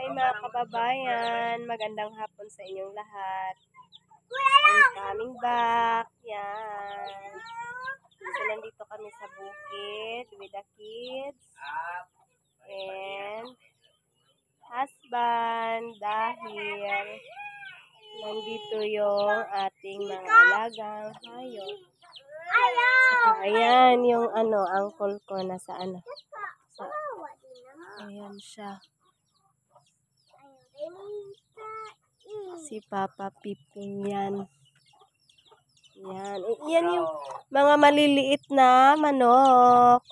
Hi mga kababayan, magandang hapon sa inyong lahat. I'm coming back. Yan. So, nandito kami sa bukid with the kids and husband dahil nandito yung ating mga alagang hayop. Saka ayan yung uncle ko nasa ayan siya. Si Papa Piping yan. Yan. Yan yung mga maliliit na manok.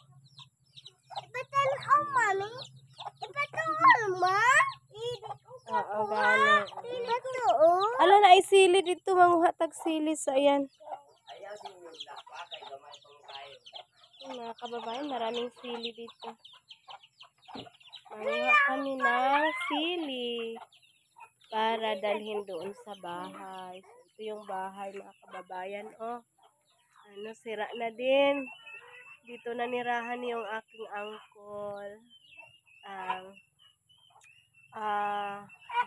Oo, gani. Ala na ay sili dito, manguha tag sili sa ayan. Mga kababayan, maraming sili dito. Manguha kami ng sili para dalhin doon sa bahay. So, ito yung bahay mga kababayan. Oh, sira na din. Dito nanirahan yung aking uncle. Ang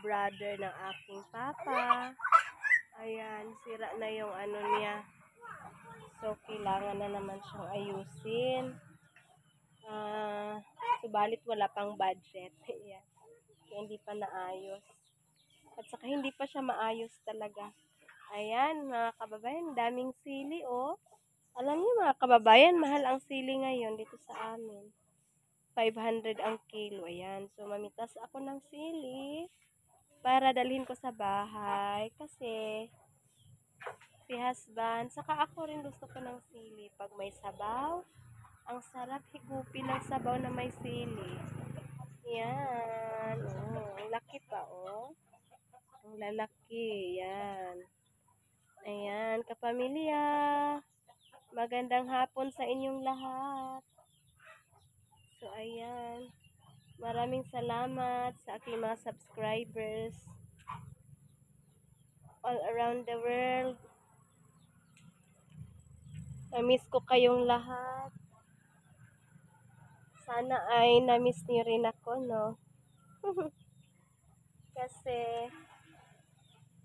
brother ng aking papa. Ayan, sira na yung niya. So, kailangan na naman siyang ayusin. Subalit wala pang budget. Ayan. Kaya hindi pa naayos. At saka hindi pa siya maayos talaga. Ayan, mga kababayan, daming sili, oh. Alam niyo mga kababayan, mahal ang sili ngayon dito sa amin. 500 ang kilo. Ayan. So, mamitas ako ng sili para dalhin ko sa bahay. Kasi, si husband, saka ako rin gusto ko ng sili. Pag may sabaw, ang sarap higupin ng sabaw na may sili. Ayan. Oh, ang laki pa, oh. Ang lalaki. Ayan. Ayan, kapamilya. Magandang hapon sa inyong lahat. So, ayan. Maraming salamat sa aking mga subscribers all around the world. Na-miss ko kayong lahat. Sana ay na-miss niyo rin ako, no? Kasi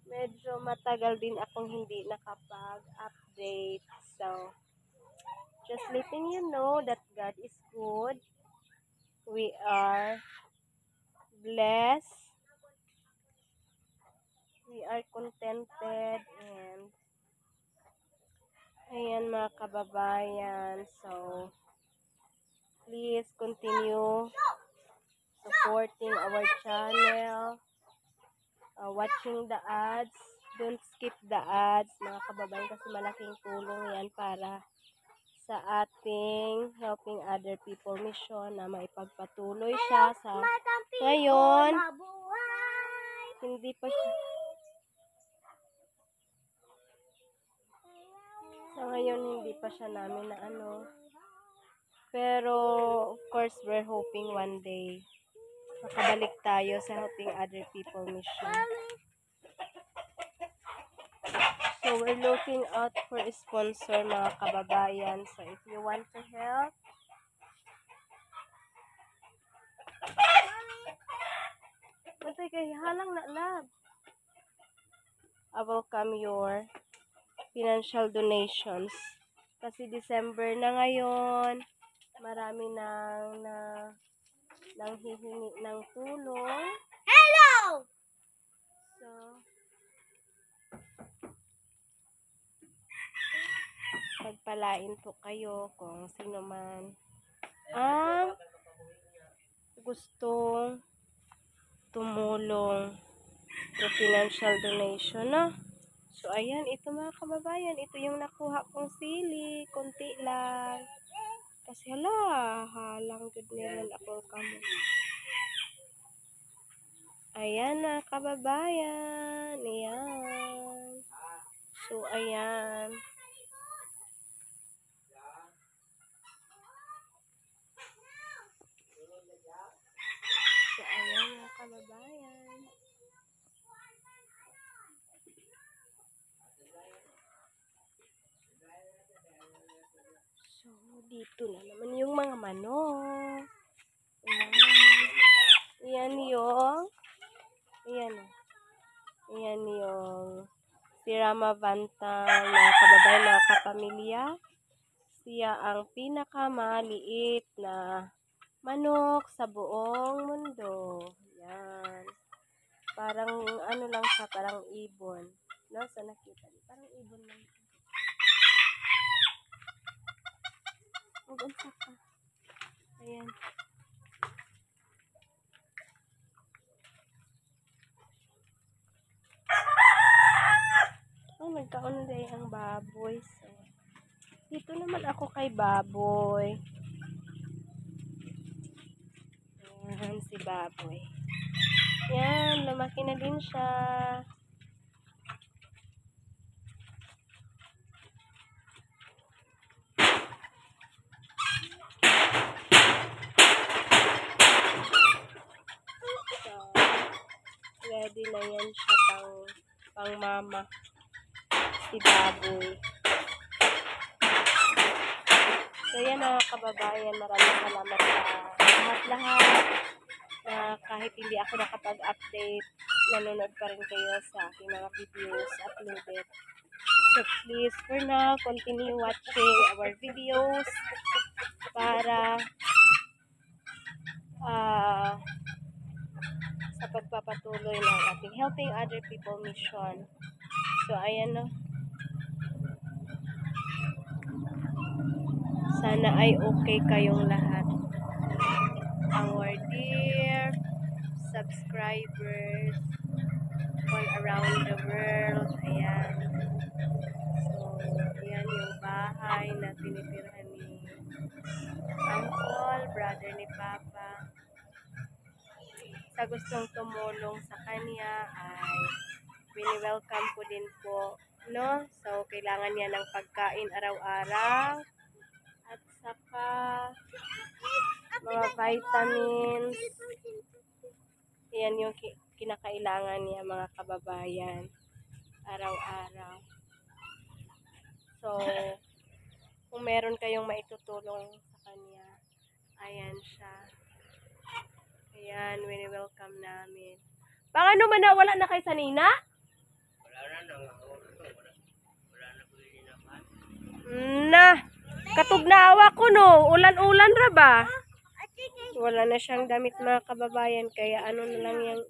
medyo matagal din akong hindi nakapag-update. So, just letting you know that God is good. We are blessed. We are contented and ayan mga kababayan. So, please continue supporting our channel. Watching the ads. Don't skip the ads mga kababayan kasi malaking tulong yan para sa ating helping other people mission na maipagpatuloy siya sa ngayon. Hindi pa siya hindi pa siya namin na pero of course we're hoping one day makabalik tayo sa helping other people mission. So we're looking out for a sponsor mga kababayan. So if you want to help, matay kay halang na lab. I welcome your financial donations. Kasi December na ngayon, marami nang hihingi ng tulong. Hello! So, pagpalain po kayo kung sino man ang gustong tumulong through financial donation, no? So, ayan, ito mga kababayan, ito yung nakuha kong sili, konti lang. Kasi halang good meron akong kamo. Ayan mga kababayan, ayan. So, ayan. So, ayan mga kababayan. So, dito na naman yung mga manok. Ayan. Ayan yung Si Ramavantang, mga kababayan, mga kapamilya. Siya ang pinakamaliit na manok sa buong mundo. Yan. Parang ano lang siya, parang ibon. No? So nakita niyo, parang ibon lang siya. Mag-unsa ka. Ayan. Oh, nagkaon na dahil ang baboy. So, dito naman ako kay baboy. Ayan, si baboy. Yan, lumaki na din siya. So, ready na yan siya pang mama. Si baboy. So yan mga kababayan, maraming salamat sa lahat-lahat na kahit hindi ako nakapag-update, nanonood pa rin kayo sa aking mga videos uploaded. So please, for now, continue watching our videos para sa pagpapatuloy ng ating Helping Other People mission. So ayan no. Sana ay okay kayong lahat. Our dear subscribers all around the world. Ayan. So, ayan yung bahay na tinitirahan ni Uncle, brother ni Papa. Sa gustong tumulong sa kanya ay welcome ko din po. No? So, kailangan niya ng pagkain araw-araw. At saka mga vitamins. Yan yung kinakailangan niya mga kababayan araw-araw. So, kung meron kayong maitutulong sa kanya, ayan siya. Ayan, welcome namin. Paano man na wala na kay Sanina? Wala na na. Katugnawa ko no, ulan-ulan ra ba? Wala na siyang damit mga kababayan, kaya ano na lang yung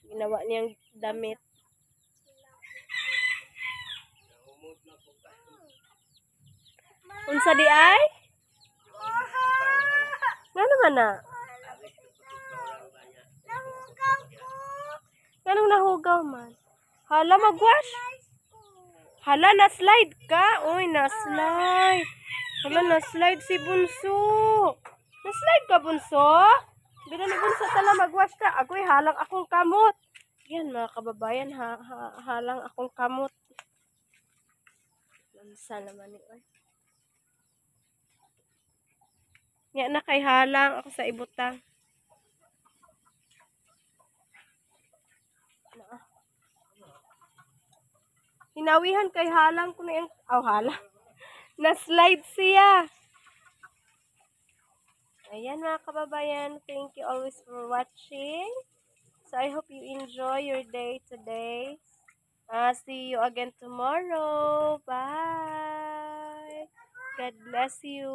ginawa niyang damit. Unsa di ay? Nga naman na? Ganong nahugaw man? Hala, magwash? Hala, na-slide ka? Uy, na-slide. Hala, na-slide si Bunso. Na-slide ka, Bunso? Bila ni Bunso tala magwash ka. Agoy, halang akong kamot. Yan, mga kababayan, halang akong kamot. Lansa naman ni oy. Yan na kay halang ako sa ibutang. Hinawihan kay halang ko na yung... halang. Na-slide siya. Ayan mga kababayan. Thank you always for watching. So I hope you enjoy your day today. See you again tomorrow. Bye. God bless you.